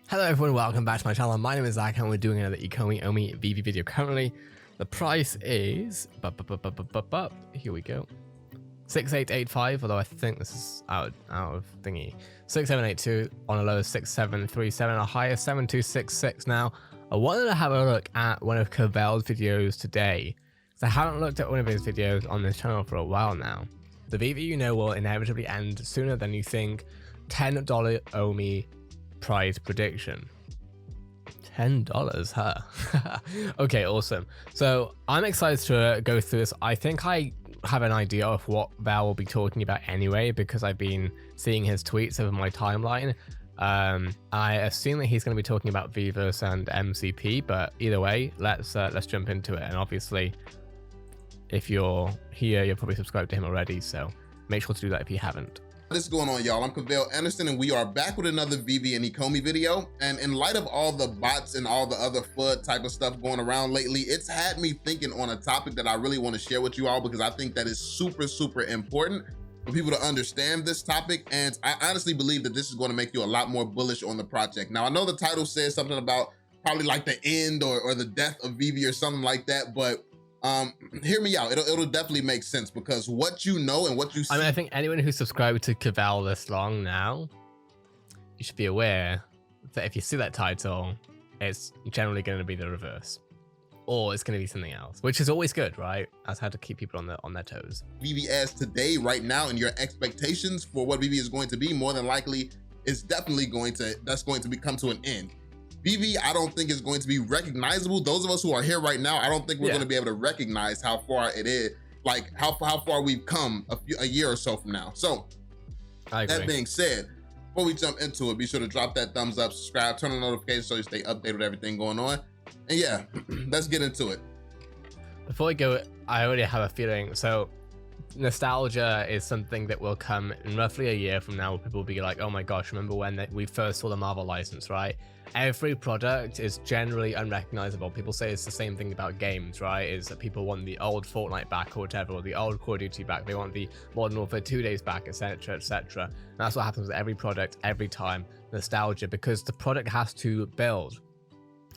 Hello everyone, welcome back to my channel. My name is Zach and we're doing another ECOMI OMI VeVe video. Currently, the price is... Here we go. 6885, although I think this is out of thingy. 6782 on a low of 6737, a high of 7266 now. I wanted to have a look at one of Cavel's videos today, because I haven't looked at one of his videos on this channel for a while now. The VeVe you know will inevitably end sooner than you think. $10 OMI prize prediction. $10, huh? Okay, awesome. So I'm excited to go through this. I think I have an idea of what Val will be talking about anyway, because I've been seeing his tweets over my timeline. I assume that he's going to be talking about VeVe and MCP, but either way, let's jump into it. And obviously, if you're here, you're probably subscribed to him already, so make sure to do that if you haven't. What is going on, y'all? I'm Crypto Anderson, and we are back with another VeVe and ECOMI video. And in light of all the bots and all the other FUD type of stuff going around lately, it's had me thinking on a topic that I really want to share with you all, because I think that is super important for people to understand this topic. And I honestly believe that this is going to make you a lot more bullish on the project. Now, I know the title says something about probably like the end or the death of VeVe or something like that, but hear me out. It'll definitely make sense, because what you know and what you see. I mean, I think anyone who's subscribed to Cavel this long now, you should be aware that if you see that title, it's generally going to be the reverse, or it's going to be something else, which is always good, right? That's how to keep people on their toes. VeVe as today, right now, and your expectations for what VeVe is going to be, more than likely, is definitely going to come to an end. VeVe, I don't think is going to be recognizable. Those of us who are here right now, I don't think we're going to be able to recognize how far it is, like how far we've come a year or so from now. So that being said, before we jump into it, be sure to drop that thumbs up, subscribe, turn on notifications so you stay updated with everything going on. And yeah, let's get into it. Before we go, I already have a feeling. So nostalgia is something that will come in roughly a year from now, where people will be like, oh my gosh, remember when we first saw the Marvel license, right? Every product is generally unrecognizable. People say it's the same thing about games, right? Is that people want the old Fortnite back or whatever, or the old Call of Duty back. They want the Modern Warfare 2 days back, etc, etc. And that's what happens with every product every time. Nostalgia, because the product has to build.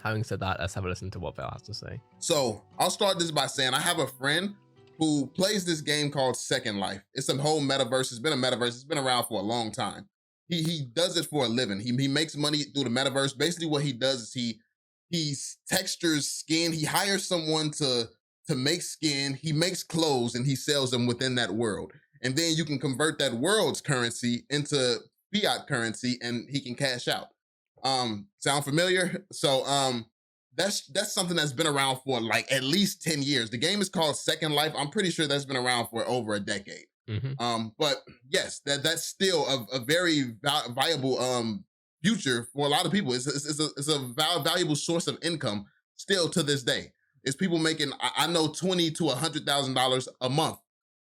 Having said that, let's have a listen to what Val has to say. So I'll start this by saying I have a friend who plays this game called Second Life. It's a whole metaverse. It's been a metaverse. It's been around for a long time. He does it for a living. He makes money through the metaverse. Basically what he does is he textures skin. He hires someone to make skin. He makes clothes and he sells them within that world. And then you can convert that world's currency into fiat currency and he can cash out. Sound familiar? So that's something that's been around for like at least 10 years. The game is called Second Life. I'm pretty sure that's been around for over a decade. But yes, that's still a very viable future for a lot of people. It's a valuable source of income still to this day. It's people making, I know, $20,000 to $100,000 a month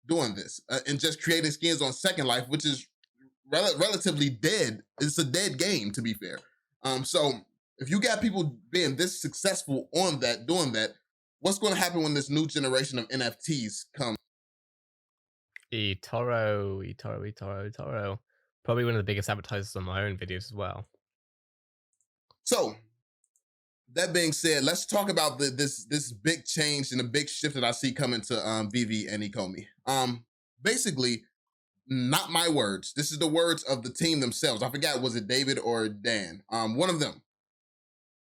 doing this and just creating skins on Second Life, which is relatively dead. It's a dead game, to be fair. So if you got people being this successful on that, doing that, what's going to happen when this new generation of NFTs comes? eToro. Probably one of the biggest advertisers on my own videos as well. So that being said, let's talk about this big change and the big shift that I see coming to VeVe and ECOMI. Basically, not my words. This is the words of the team themselves. I forgot, was it David or Dan? One of them.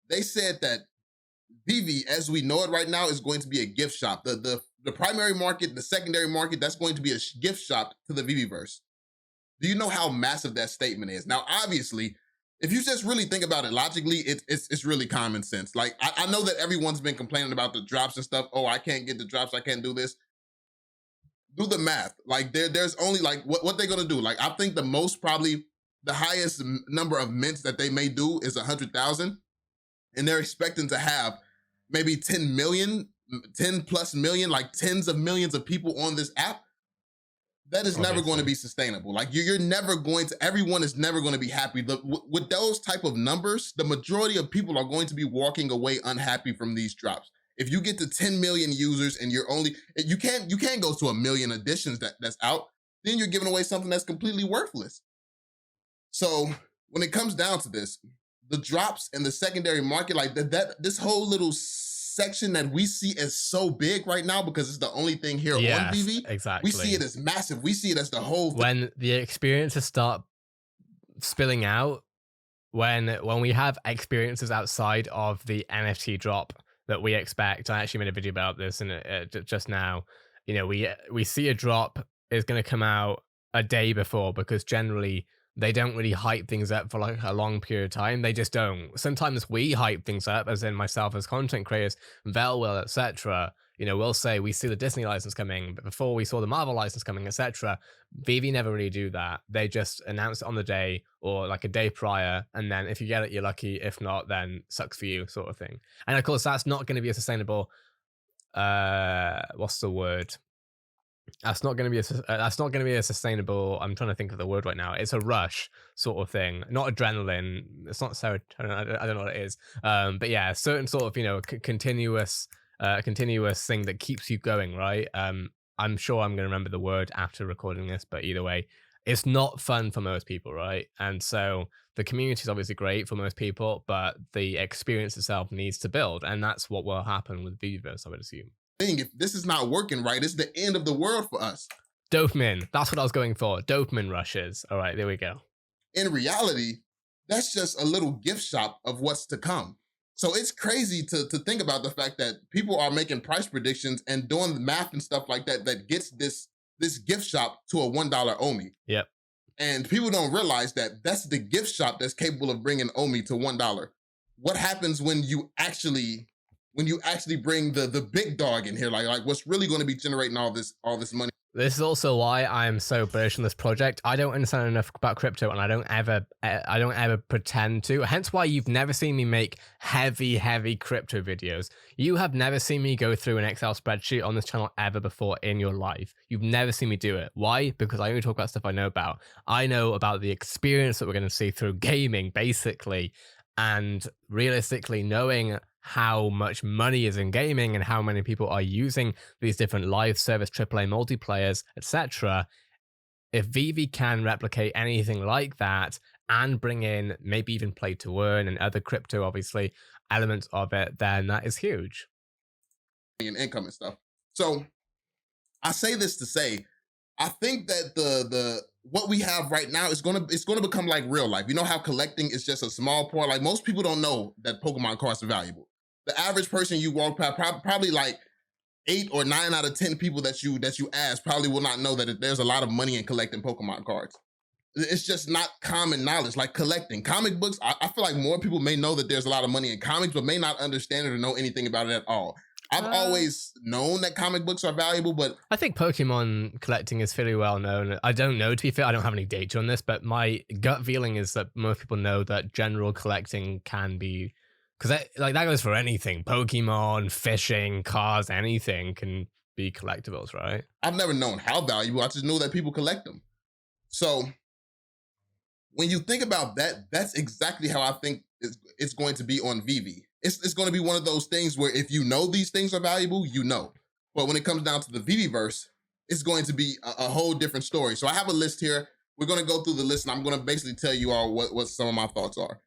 They said that VeVe, as we know it right now, is going to be a gift shop. The primary market, the secondary market, that's going to be a gift shop to the VeVeverse. Do you know how massive that statement is? Now, obviously, if you just really think about it logically, it's really common sense. Like, I know that everyone's been complaining about the drops and stuff. Oh, I can't get the drops. I can't do this. Do the math. Like, there's only, like, what they're going to do. Like, I think the most, probably the highest number of mints that they may do is 100,000. And they're expecting to have maybe 10 plus million, like tens of millions of people on this app. That is never going to be sustainable. Like you're never going to, everyone is never going to be happy. With those type of numbers, the majority of people are going to be walking away unhappy from these drops. If you get to 10 million users and you're only, you can't go to 1 million additions that's out, then you're giving away something that's completely worthless. So when it comes down to this, the drops in the secondary market, like this whole little section that we see as so big right now because it's the only thing here on VeVe. Exactly. We see it as massive. We see it as the whole thing. When the experiences start spilling out, when we have experiences outside of the NFT drop that we expect, I actually made a video about this and just now. You know, we see a drop is going to come out a day before because generally they don't really hype things up for like a long period of time. They just don't. Sometimes we hype things up, as in myself as content creators, Vel will, etc. You know, we'll say we see the Disney license coming, but before we saw the Marvel license coming, etc. VeVe never really do that. They just announce it on the day or like a day prior, and then if you get it, you're lucky. If not, then sucks for you, sort of thing. And of course, that's not going to be a sustainable. What's the word? That's not going to be a sustainable. I'm trying to think of the word right now. It's a rush sort of thing, not adrenaline. It's not serotonin. I don't know what it is. But yeah, a certain sort of, you know, continuous thing that keeps you going, right? I'm sure I'm going to remember the word after recording this, but either way, it's not fun for most people, right? And so the community is obviously great for most people, but the experience itself needs to build, and that's what will happen with VeVe, I would assume. If this is not working right, it's the end of the world for us. Dopamine. That's what I was going for. Dopamine rushes. All right, there we go. In reality, that's just a little gift shop of what's to come. So it's crazy to think about the fact that people are making price predictions and doing the math and stuff like that that gets this gift shop to a $1 OMI. Yep. And people don't realize that that's the gift shop that's capable of bringing OMI to $1. What happens when you actually bring the big dog in here, like what's really going to be generating all this money? This is also why I'm so bullish on this project. I don't understand enough about crypto, and I don't ever pretend to. Hence why you've never seen me make heavy crypto videos. You have never seen me go through an Excel spreadsheet on this channel ever before in your life. You've never seen me do it. Why? Because I only talk about stuff I know about. I know about the experience that we're going to see through gaming, basically, and realistically knowing how much money is in gaming and how many people are using these different live service AAA multiplayers, etc. If VeVe can replicate anything like that and bring in maybe even play to earn and other crypto, obviously, elements of it, then that is huge. And income and stuff. So I say this to say, I think that the what we have right now is gonna become like real life. You know how collecting is just a small part. Like most people don't know that Pokemon cards are valuable. The average person you walk past, probably like 8 or 9 out of 10 people that you ask probably will not know that there's a lot of money in collecting Pokemon cards. It's just not common knowledge. Like collecting comic books, I feel like more people may know that there's a lot of money in comics, but may not understand it or know anything about it at all. I've always known that comic books are valuable, but I think Pokemon collecting is fairly well known. I don't know, to be fair, I don't have any data on this, but my gut feeling is that most people know that general collecting can be, because that goes for anything. Pokemon, fishing, cars, anything can be collectibles, right? I've never known how valuable. I just know that people collect them. So when you think about that, that's exactly how I think it's going to be on VeVe. It's going to be one of those things where if you know these things are valuable, you know. But when it comes down to the VeVeverse, it's going to be a whole different story. So I have a list here. We're going to go through the list, and I'm going to basically tell you all what some of my thoughts are.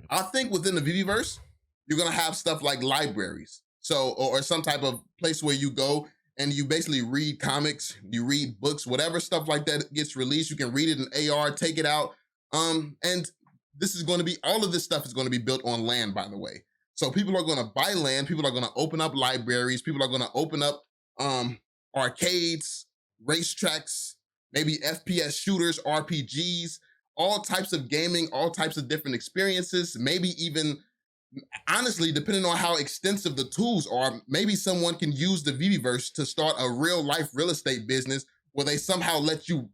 I think within the VeVeverse, you're going to have stuff like libraries. So, or some type of place where you go and you basically read comics, you read books, whatever stuff like that gets released, you can read it in AR, take it out. And this is going to be, all of this stuff is going to be built on land, by the way. So people are going to buy land, people are going to open up libraries, people are going to open up arcades, racetracks, maybe FPS shooters, RPGs, all types of gaming, all types of different experiences, maybe even, honestly, depending on how extensive the tools are, maybe someone can use the VeVeverse to start a real life real estate business where they somehow let you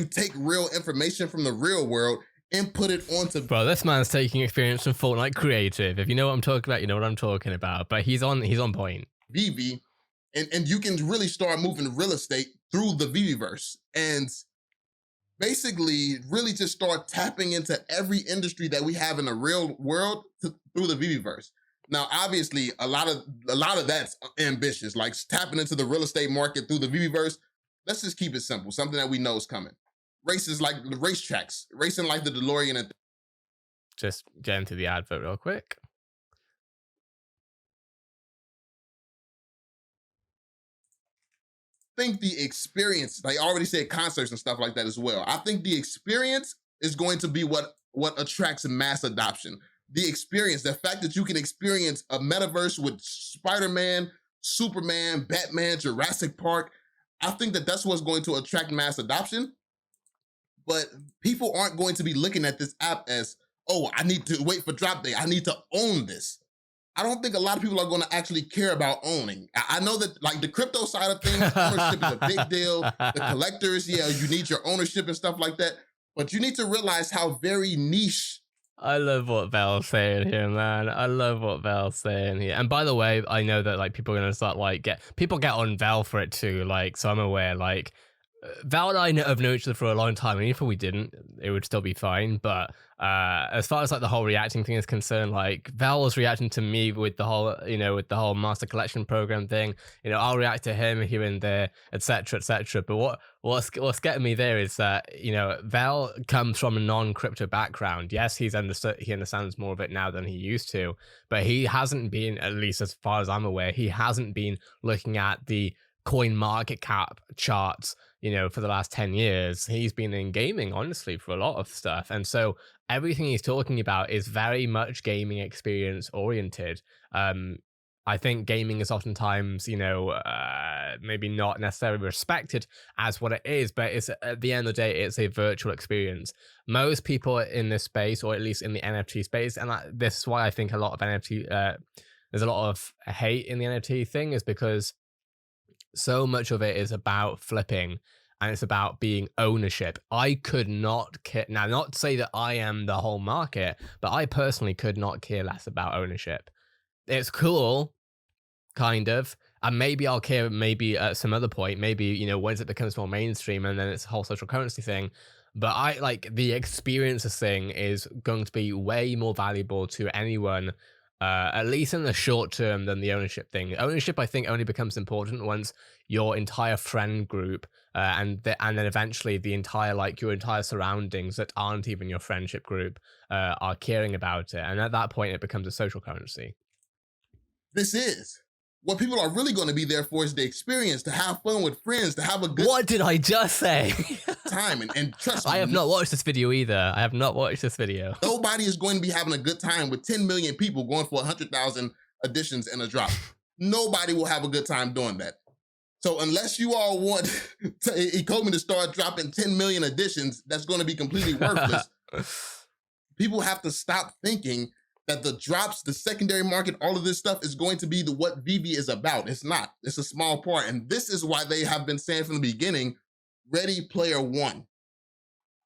take real information from the real world and put it onto. Bro, this man's taking experience from Fortnite Creative. If you know what I'm talking about, you know what I'm talking about. But he's on point. VeVe, and you can really start moving real estate through the VeVeverse and basically really just start tapping into every industry that we have in the real world through the VeVeverse. Now, obviously, a lot of that's ambitious, like tapping into the real estate market through the VeVeverse. Let's just keep it simple, something that we know is coming. races like the racetracks, racing like the DeLorean. And Just get into the advert real quick. think the experience, like I already said, concerts and stuff like that as well. I think the experience is going to be what attracts mass adoption. The experience, the fact that you can experience a metaverse with Spider-Man, Superman, Batman, Jurassic Park. I think that that's what's going to attract mass adoption. But people aren't going to be looking at this app as, oh, I need to wait for drop day. I need to own this. I don't think a lot of people are going to actually care about owning. I know that like the crypto side of things, ownership is a big deal. The collectors, yeah, you need your ownership and stuff like that. But you need to realize how very niche. I love what Val's saying here, man. I love what Val's saying here. And by the way, I know that like people are gonna start like people get on Val for it too. Like, so I'm aware. Like, Val and I have known each other for a long time, and even if we didn't, it would still be fine. But as far as like the whole reacting thing is concerned, like Val was reacting to me with the whole, with the whole master collection program thing. I'll react to him here and there, etc., etc. But what's getting me there is that Val comes from a non-crypto background. Yes, he understands more of it now than he used to, but he hasn't been, at least as far as I'm aware, he hasn't been looking at the coin market cap charts for the last 10 years. He's been in gaming, honestly, for a lot of stuff. And so everything he's talking about is very much gaming experience oriented. I think gaming is oftentimes, maybe not necessarily respected as what it is, but it's at the end of the day, it's a virtual experience. Most people in this space, or at least in the NFT space, and this is why I think a lot of NFT, there's a lot of hate in the NFT thing, is because so much of it is about flipping, and it's about being ownership. I could not care, now not to say that I am the whole market, but I personally could not care less about ownership. It's cool, kind of, and maybe I'll care maybe at some other point, maybe, once it becomes more mainstream and then it's a whole social currency thing. But I like the experiences thing is going to be way more valuable to anyone, at least in the short term, than the ownership thing. Ownership, I think, only becomes important once your entire friend group and then eventually the entire, like, your entire surroundings that aren't even your friendship group are caring about it. And at that point, it becomes a social currency. This is what people are really going to be there for, is the experience, to have fun with friends, to have a good What did I just say? time. And trust me, I have not watched this video either. I have not watched this video. Nobody is going to be having a good time with 10 million people going for 100,000 additions and a drop. Nobody will have a good time doing that. So unless you all want ECOMI to start dropping 10 million additions, that's going to be completely worthless. People have to stop thinking that the drops, the secondary market, all of this stuff is going to be what VeVe is about. It's not. It's a small part. And this is why they have been saying from the beginning, Ready Player One.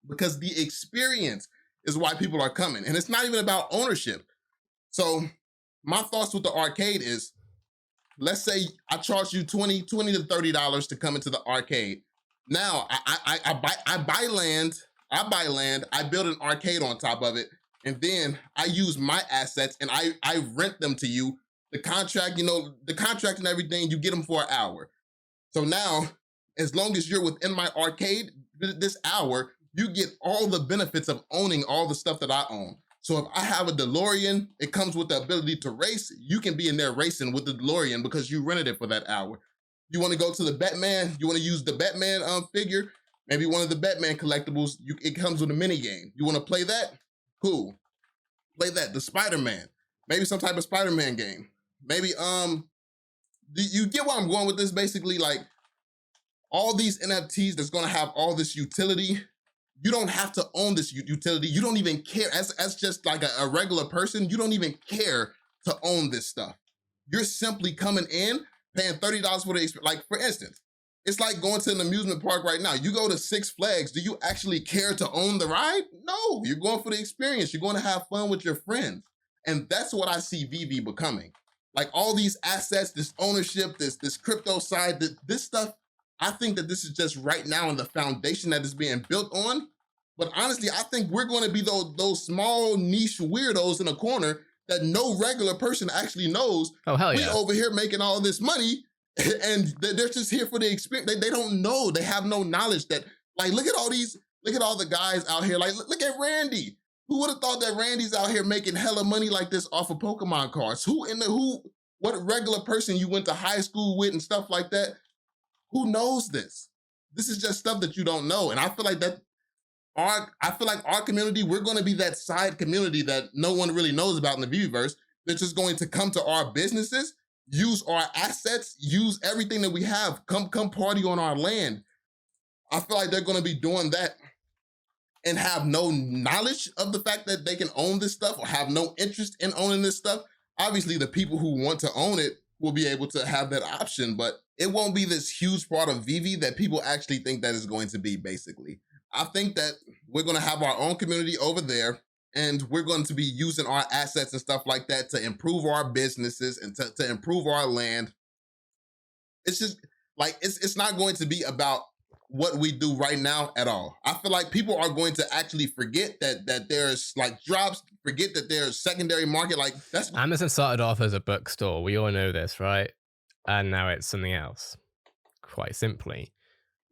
Because the experience is why people are coming. And it's not even about ownership. So my thoughts with the arcade is, let's say I charge you $20 to $30 to come into the arcade. Now I buy land, I build an arcade on top of it, and then I use my assets and I rent them to you. The contract, the contract and everything, you get them for an hour. So now, as long as you're within my arcade this hour, you get all the benefits of owning all the stuff that I own. So if I have a DeLorean, it comes with the ability to race. You can be in there racing with the DeLorean because you rented it for that hour. You want to go to the Batman, you want to use the Batman figure, maybe one of the Batman collectibles, it comes with a mini game. You want to play that? Cool. Play that. The Spider-Man. Maybe some type of Spider-Man game. Maybe, you get where I'm going with this? Basically, like, all these NFTs that's going to have all this utility, you don't have to own this utility. You don't even care. As just like a regular person, you don't even care to own this stuff. You're simply coming in, paying $30 for the experience. Like, for instance, it's like going to an amusement park right now. You go to Six Flags. Do you actually care to own the ride? No, you're going for the experience. You're going to have fun with your friends. And that's what I see VeVe becoming. Like, all these assets, this ownership, this crypto side, this stuff, I think that this is just right now in the foundation that is being built on. But honestly, I think we're going to be those small niche weirdos in a corner that no regular person actually knows. Oh, hell yeah. We over here making all this money, and they're just here for the experience. They don't know. They have no knowledge that, like, look at all these Look at all the guys out here. Like, look at Randy. Who would have thought that Randy's out here making hella money like this off of Pokemon cards? What regular person you went to high school with and stuff like that? Who knows this? This is just stuff that you don't know. And I feel like our community, we're going to be that side community that no one really knows about in the VeVeverse. They're just going to come to our businesses, use our assets, use everything that we have, come party on our land. I feel like they're going to be doing that and have no knowledge of the fact that they can own this stuff or have no interest in owning this stuff. Obviously, the people who want to own it will be able to have that option, but it won't be this huge part of VeVe that people actually think that is going to be, basically. I think that we're going to have our own community over there, and we're going to be using our assets and stuff like that to improve our businesses and to improve our land. It's just like, it's not going to be about what we do right now at all. I feel like people are going to actually forget that there's like drops, forget that there's secondary market. Like, that's Amazon started off as a bookstore. We all know this, right? And now it's something else. Quite simply,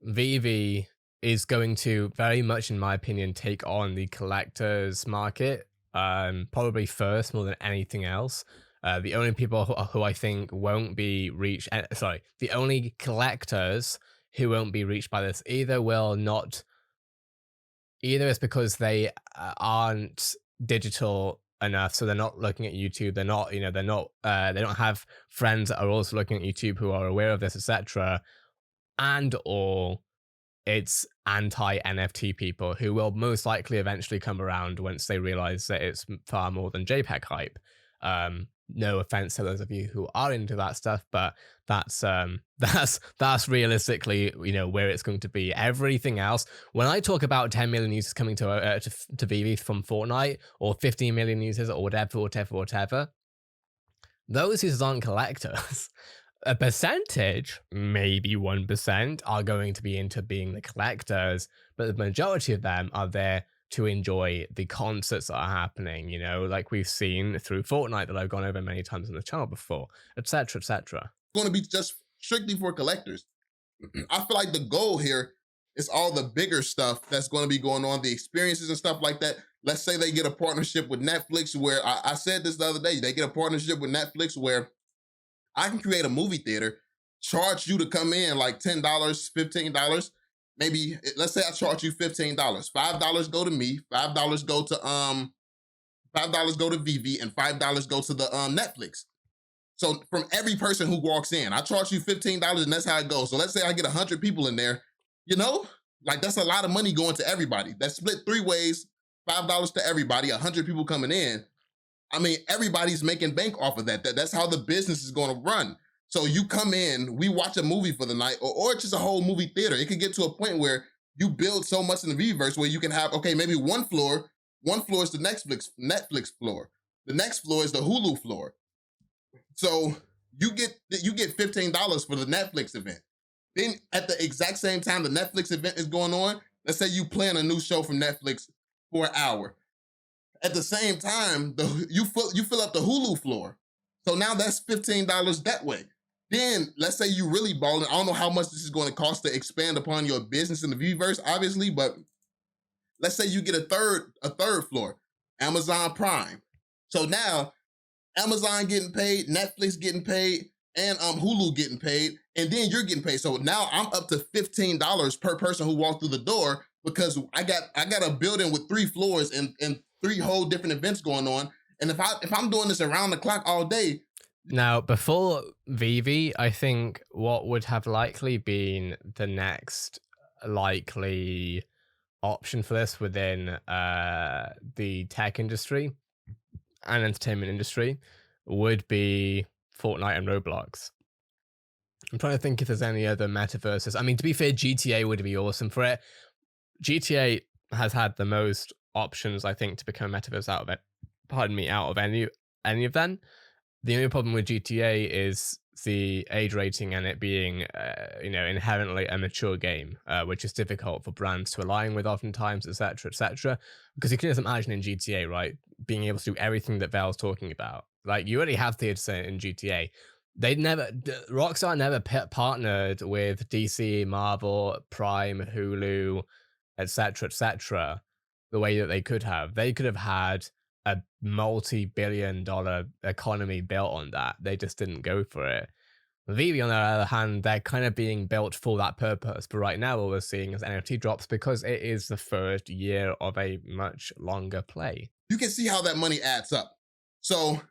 VeVe is going to very much, in my opinion, take on the collectors market, probably first more than anything else. The only people who I think won't be reached, the only collectors who won't be reached by this either it's because they aren't digital enough, so they're not looking at YouTube. They're not, they don't have friends that are also looking at YouTube who are aware of this, etc. And or it's anti-NFT people who will most likely eventually come around once they realize that it's far more than JPEG hype. No offense to those of you who are into that stuff, but that's realistically, where it's going to be. Everything else, when I talk about 10 million users coming to VeVe from Fortnite, or 15 million users, or whatever, those users aren't collectors. A percentage, maybe 1%, are going to be into being the collectors, but the majority of them are there to enjoy the concerts that are happening, like we've seen through Fortnite that I've gone over many times on the channel before, etc., etc. Going to be just strictly for collectors. I feel like the goal here is all the bigger stuff that's going to be going on, the experiences and stuff like that. Let's say they get a partnership with Netflix, where I said this the other day, they get a partnership with Netflix where I can create a movie theater, charge you to come in like $10, $15. Maybe, let's say I charge you $15. $5 go to me, $5 go to VeVe, and $5 go to the Netflix. So from every person who walks in, I charge you $15, and that's how it goes. So let's say I get 100 people in there, like that's a lot of money going to everybody. That's split 3 ways, $5 to everybody, 100 people coming in. I mean, everybody's making bank off of that. That's how the business is going to run. So you come in, we watch a movie for the night, or it's just a whole movie theater. It could get to a point where you build so much in the VeVeverse where you can have, okay, maybe one floor is the Netflix floor. The next floor is the Hulu floor. So you get $15 for the Netflix event. Then at the exact same time the Netflix event is going on, let's say you plan a new show from Netflix for an hour. At the same time, you fill up the Hulu floor. So now that's $15 that way. Then let's say you really balling. I don't know how much this is going to cost to expand upon your business in the VeVeverse, obviously, but let's say you get a third floor, Amazon Prime. So now Amazon getting paid, Netflix getting paid, and Hulu getting paid, and then you're getting paid. So now I'm up to $15 per person who walked through the door, because I got a building with 3 floors and 3 whole different events going on. And if I'm doing this around the clock all day. Now, before VeVe, I think what would have likely been the next likely option for this within the tech industry and entertainment industry would be Fortnite and Roblox. I'm trying to think if there's any other metaverses. I mean, to be fair, GTA would be awesome for it. GTA has had the most options, I think, to become a metaverse out of it. Out of any of them. The only problem with GTA is the age rating and it being, inherently a mature game, which is difficult for brands to align with oftentimes, etc., etc. Because you can just imagine in GTA, right, being able to do everything that Valve's talking about. Like, you already have theater in GTA. Rockstar never partnered with DC, Marvel, Prime, Hulu, etc., the way that they could have. They could have had a multi-billion-dollar economy built on that. They just didn't go for it. VeVe, on the other hand, they're kind of being built for that purpose. But right now, what we're seeing is NFT drops because it is the first year of a much longer play. You can see how that money adds up. So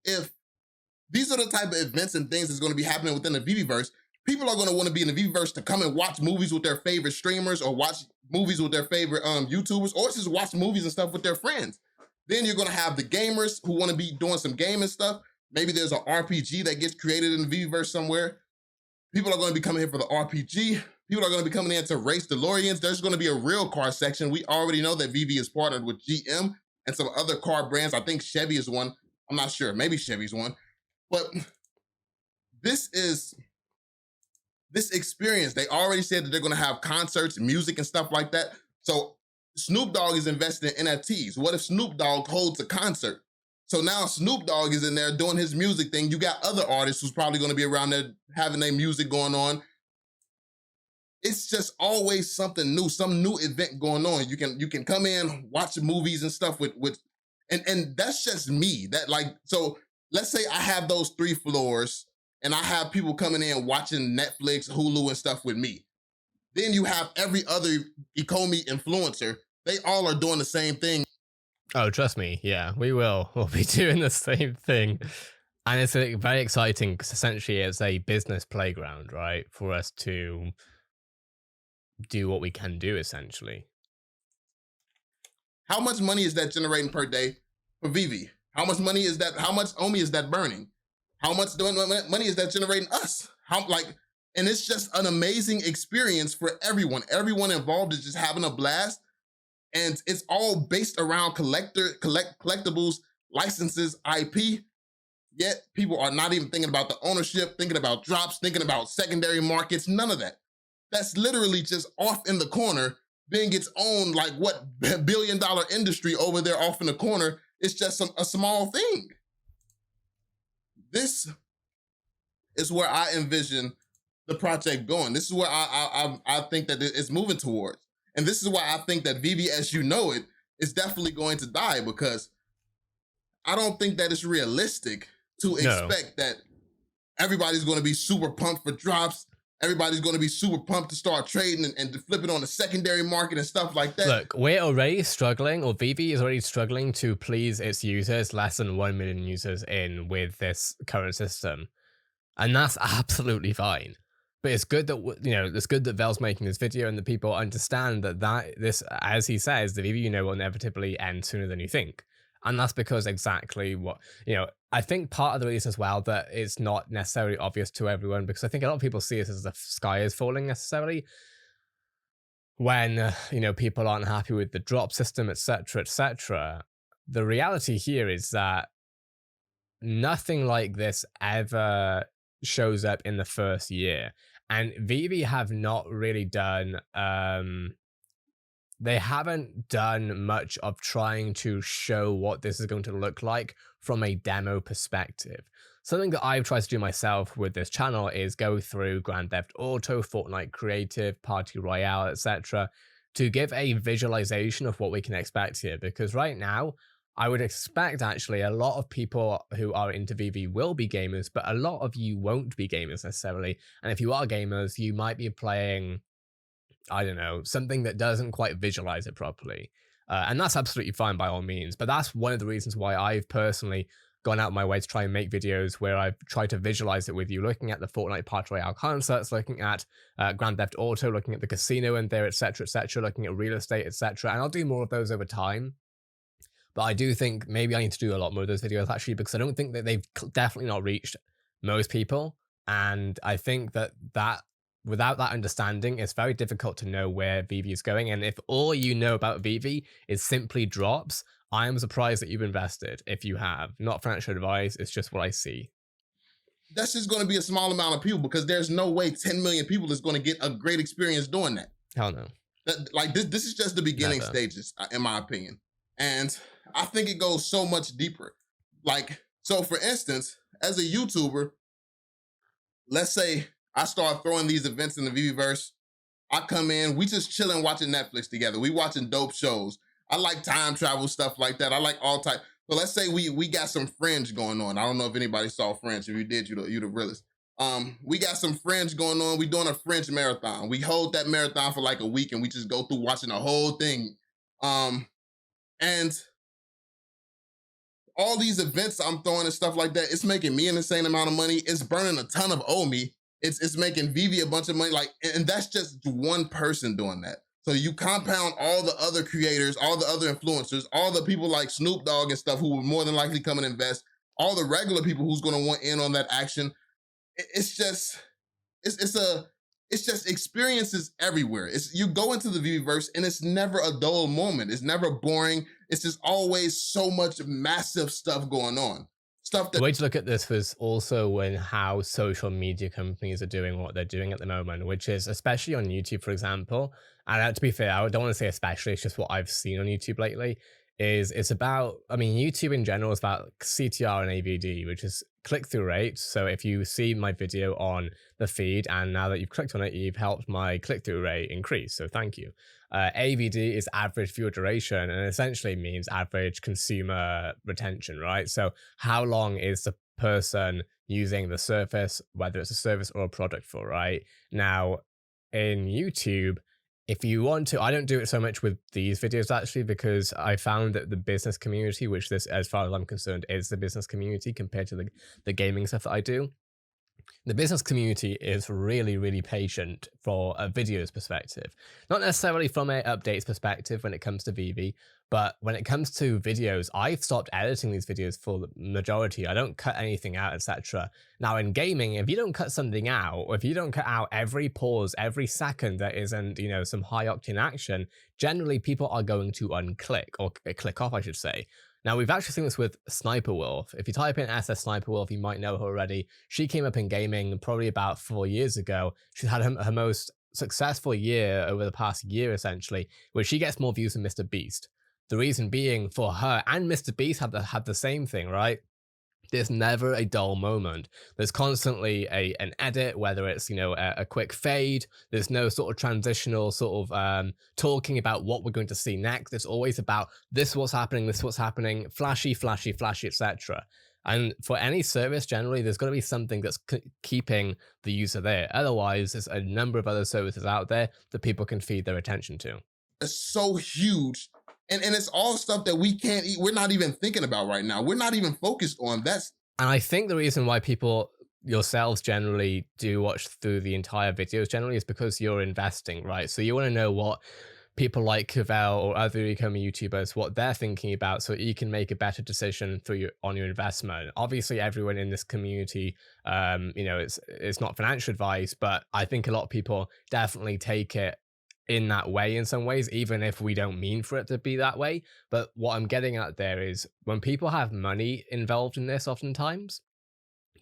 if these are the type of events and things that's going to be happening within the VeVeverse, people are going to want to be in the VeVeverse to come and watch movies with their favorite streamers, or watch movies with their favorite YouTubers, or just watch movies and stuff with their friends. Then you're going to have the gamers who want to be doing some gaming stuff. Maybe there's an RPG that gets created in the VeVeverse somewhere. People are going to be coming here for the RPG. People are going to be coming in to race DeLoreans. There's going to be a real car section. We already know that VeVe is partnered with GM and some other car brands. I think Chevy is one. I'm not sure. Maybe Chevy's one. But this experience. They already said that they're going to have concerts, music, and stuff like that. So Snoop Dogg is invested in NFTs. What if Snoop Dogg holds a concert? So now Snoop Dogg is in there doing his music thing. You got other artists who's probably going to be around there having their music going on. It's just always something new, some new event going on. You can come in, watch movies and stuff and that's just me. So let's say I have those 3 floors and I have people coming in watching Netflix, Hulu, and stuff with me. Then you have every other ECOMI influencer. They all are doing the same thing. Oh, trust me. Yeah, we will. We'll be doing the same thing. And it's very exciting because essentially it's a business playground, right? For us to do what we can do, essentially. How much money is that generating per day for VeVe? How much money is that? How much OMI is that burning? How much money is that generating us? And it's just an amazing experience for everyone. Everyone involved is just having a blast. And it's all based around collectibles, licenses, IP. Yet people are not even thinking about the ownership, thinking about drops, thinking about secondary markets, none of that. That's literally just off in the corner, being its own, billion-dollar industry over there off in the corner. It's just a small thing. This is where I envision the project going. This is where I think that it's moving towards. And this is why I think that VeVe, as you know it, is definitely going to die, because I don't think that it's realistic to expect that everybody's going to be super pumped for drops. Everybody's going to be super pumped to start trading and to flip it on the secondary market and stuff like that. Look, we're already struggling, or VeVe is already struggling to please its users, less than 1 million users in with this current system. And that's absolutely fine. But it's good that, it's good that Vel's making this video and that people understand that this, as he says, the VeVe will inevitably end sooner than you think. And that's because exactly what, I think part of the reason as well that it's not necessarily obvious to everyone, because I think a lot of people see it as the sky is falling necessarily when, people aren't happy with the drop system, etc., etc. The reality here is that nothing like this ever shows up in the first year. And VeVe have not really done, they haven't done much of trying to show what this is going to look like from a demo perspective. Something that I've tried to do myself with this channel is go through Grand Theft Auto, Fortnite Creative, Party Royale, etc., to give a visualization of what we can expect here. Because right now, I would expect actually a lot of people who are into VeVe will be gamers, but a lot of you won't be gamers necessarily. And if you are gamers, you might be playing, I don't know, something that doesn't quite visualize it properly. And that's absolutely fine by all means. But that's one of the reasons why I've personally gone out of my way to try and make videos where I've tried to visualize it with you, looking at the Fortnite Party Royale concerts, looking at Grand Theft Auto, looking at the casino in there, etc., looking at real estate, etc. And I'll do more of those over time. But I do think maybe I need to do a lot more of those videos actually, because I don't think that they've definitely not reached most people. And I think that without that understanding, it's very difficult to know where VeVe is going. And if all you know about VeVe is simply drops, I am surprised that you've invested if you have. Not financial advice, it's just what I see. That's just going to be a small amount of people, because there's no way 10 million people is going to get a great experience doing that. Hell no. This is just the beginning stages, in my opinion. And I think it goes so much deeper. So for instance, as a YouTuber, let's say I start throwing these events in the VeVeverse I come in, we just chilling watching Netflix together. We watching dope shows. I like time travel stuff like that. I like all type. So let's say we got some Fringe going on. I don't know if anybody saw Fringe. If you did, you the realest. We got some Fringe going on. We doing a Fringe marathon. We hold that marathon for like a week and we just go through watching the whole thing. And all these events I'm throwing and stuff like that, it's making me an insane amount of money. It's burning a ton of OMI. It's making VeVe a bunch of money. Like, and that's just one person doing that. So you compound all the other creators, all the other influencers, all the people like Snoop Dogg and stuff who will more than likely come and invest, all the regular people who's going to want in on that action. It's just experiences everywhere. You go into the VeVeverse and it's never a dull moment. It's never boring. It's just always so much massive stuff going on. Stuff that the way to look at this was also when how social media companies are doing what they're doing at the moment, which is especially on YouTube, for example. And to be fair, I don't want to say especially, it's just what I've seen on YouTube lately. It's about, I mean, YouTube in general is about CTR and AVD, which is click-through rate. So if you see my video on the feed and now that you've clicked on it, you've helped my click-through rate increase. So thank you. AVD is average viewer duration and essentially means average consumer retention, right? So how long is the person using the service, whether it's a service or a product for, right? Now, in YouTube, if you want to, I don't do it so much with these videos actually, because I found that the business community, which this, as far as I'm concerned, is the business community compared to the gaming stuff that I do. The business community is really, really patient for a videos perspective. Not necessarily from an updates perspective when it comes to VeVe, but when it comes to videos, I've stopped editing these videos for the majority. I don't cut anything out, etc. Now in gaming, if you don't cut something out, or if you don't cut out every pause, every second that isn't, you know, some high octane action, generally people are going to unclick, or click off, I should say. Now, we've actually seen this with Sniper Wolf. If you type in SS Sniper Wolf, you might know her already. She came up in gaming probably about 4 years ago. She's had her most successful year over the past year, essentially, where she gets more views than Mr. Beast. The reason being for her and Mr. Beast had the same thing, right? There's never a dull moment. There's constantly an edit, whether it's, you know, a quick fade. There's no sort of transitional sort of talking about what we're going to see next. It's always about this what's happening, flashy, flashy, flashy, etc. And for any service, generally, there's got to be something that's keeping the user there. Otherwise, there's a number of other services out there that people can feed their attention to. It's so huge. And it's all stuff that we're not even thinking about right now. We're not even focused on that. And I think the reason why people, yourselves generally, do watch through the entire videos generally is because you're investing, right? So you want to know what people like VeVe or other ECOMI YouTubers, what they're thinking about, so you can make a better decision on your investment. Obviously, everyone in this community, you know, it's not financial advice, but I think a lot of people definitely take it in that way in some ways, even if we don't mean for it to be that way. But what I'm getting at there is when people have money involved in this, oftentimes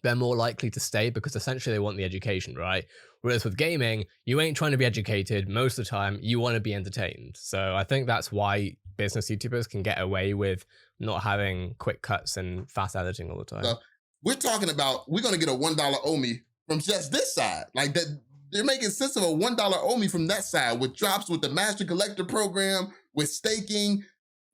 they're more likely to stay because essentially they want the education, right? Whereas with gaming, you ain't trying to be educated most of the time, you want to be entertained. So I think that's why business YouTubers can get away with not having quick cuts and fast editing all the time. So we're talking about, we're going to get a $1 OMI from just this side. Like that, they're making sense of a $1 OMI from that side with drops, with the Master Collector program, with staking.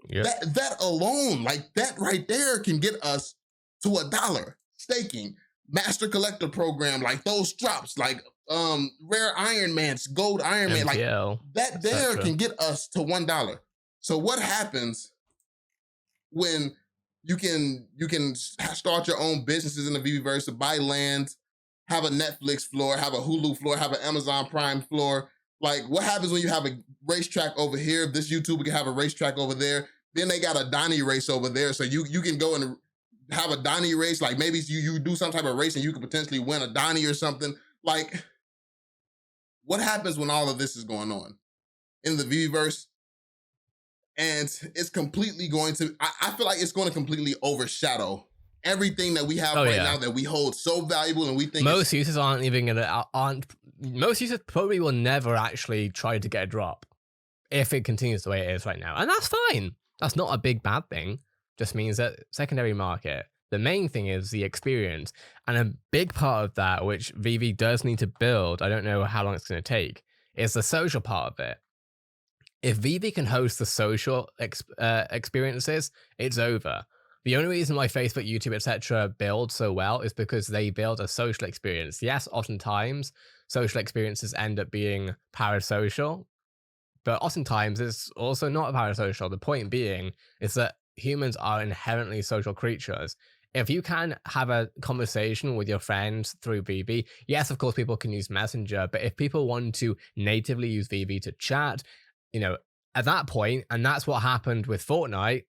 Yep. That alone, like that right there can get us to $1. Staking, Master Collector program, like those drops, like rare Iron Man's, gold Iron Man, like that there can get us to $1. So what happens when you can start your own businesses in the VeVeverse, buy land, have a Netflix floor, have a Hulu floor, have an Amazon Prime floor? Like, what happens when you have a racetrack over here? This YouTuber can have a racetrack over there. Then they got a Donnie race over there. So you can go and have a Donnie race. Like maybe you do some type of race and you could potentially win a Donnie or something. Like, what happens when all of this is going on in the VeVeverse? And it's completely going to, I feel like it's going to completely overshadow everything that we have now that we hold so valuable, and we think most users most users probably will never actually try to get a drop if it continues the way it is right now, and that's fine. That's not a big bad thing. Just means that secondary market. The main thing is the experience, and a big part of that, which VeVe does need to build, I don't know how long it's going to take, is the social part of it. If VeVe can host the social experiences, it's over. The only reason why Facebook, YouTube, etc. build so well is because they build a social experience. Yes, oftentimes social experiences end up being parasocial, but oftentimes it's also not parasocial. The point being is that humans are inherently social creatures. If you can have a conversation with your friends through VeVe, yes, of course, people can use Messenger, but if people want to natively use VeVe to chat, at that point, and that's what happened with Fortnite,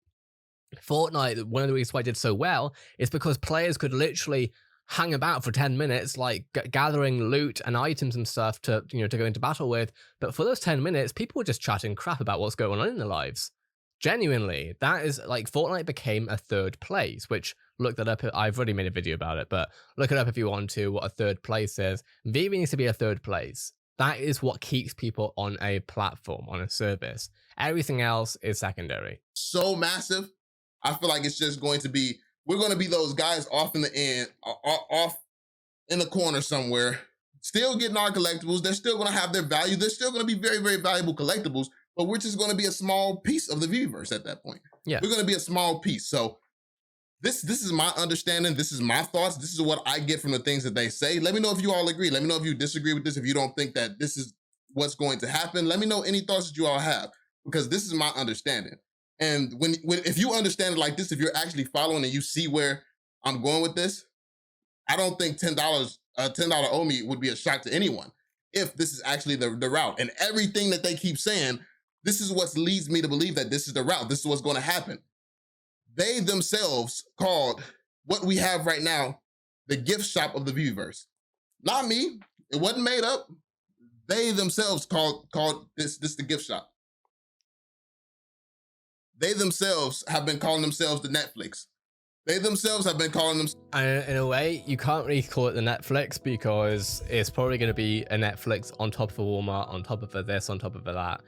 one of the reasons why it did so well is because players could literally hang about for 10 minutes, like gathering loot and items and stuff to go into battle with. But for those 10 minutes, people were just chatting crap about what's going on in their lives. Genuinely, that is like Fortnite became a third place, which look that up. I've already made a video about it, but look it up if you want to, what a third place is. VeVe needs to be a third place. That is what keeps people on a platform, on a service. Everything else is secondary. So massive. I feel like it's just going to be, we're going to be those guys off in the end, off in the corner somewhere, still getting our collectibles. They're still going to have their value. They're still going to be very, very valuable collectibles, but we're just going to be a small piece of the VeVeverse at that point. Yeah. We're going to be a small piece. So this is my understanding. This is my thoughts. This is what I get from the things that they say. Let me know if you all agree. Let me know if you disagree with this. If you don't think that this is what's going to happen, let me know any thoughts that you all have, because this is my understanding. And if you understand it like this, if you're actually following and you see where I'm going with this, I don't think $10 OMI would be a shock to anyone if this is actually the route. And everything that they keep saying, this is what leads me to believe that this is the route. This is what's going to happen. They themselves called what we have right now the gift shop of the VeVeverse. Not me. It wasn't made up. They themselves called this the gift shop. They themselves have been calling themselves the Netflix. They themselves have been calling them. In a way, you can't really call it the Netflix because it's probably going to be a Netflix on top of a Walmart, on top of a this, on top of a that.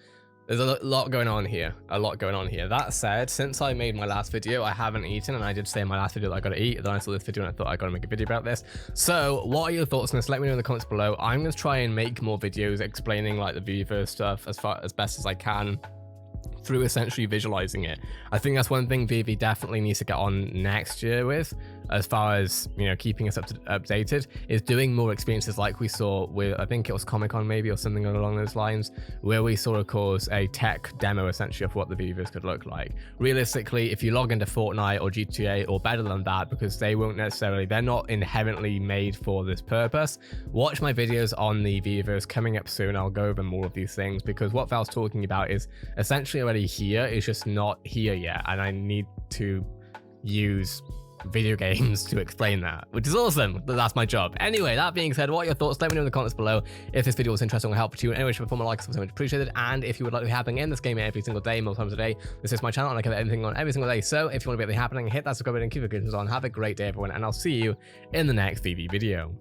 There's a lot going on here. That said, since I made my last video, I haven't eaten, and I did say in my last video that I gotta eat. Then I saw this video and I thought I gotta make a video about this. So what are your thoughts on this? Let me know in the comments below. I'm gonna try and make more videos explaining like the VeVeverse stuff as best as I can, through essentially visualizing it. I think that's one thing VeVe definitely needs to get on next year with, as far as keeping us updated, is doing more experiences like we saw with, I think it was Comic-Con maybe, or something along those lines, where we saw, of course, a tech demo essentially of what the VeVeverse could look like. Realistically, if you log into Fortnite or GTA or better than that, because they're not inherently made for this purpose, watch my videos on the VeVeverse coming up soon. I'll go over more of these things, because what Val's talking about is essentially already here, it's just not here yet, and I need to use video games to explain that, which is awesome. That's my job. Anyway, that being said, what are your thoughts? Let me know in the comments below. If this video was interesting or helpful to you in any way, shape, or form, a like, so much appreciated. And if you would like to be happening in this game every single day, multiple times a day, this is my channel and I cover everything on every single day. So if you want to be happening, hit that subscribe button and keep your notifications on. Have a great day, everyone, and I'll see you in the next VeVe video.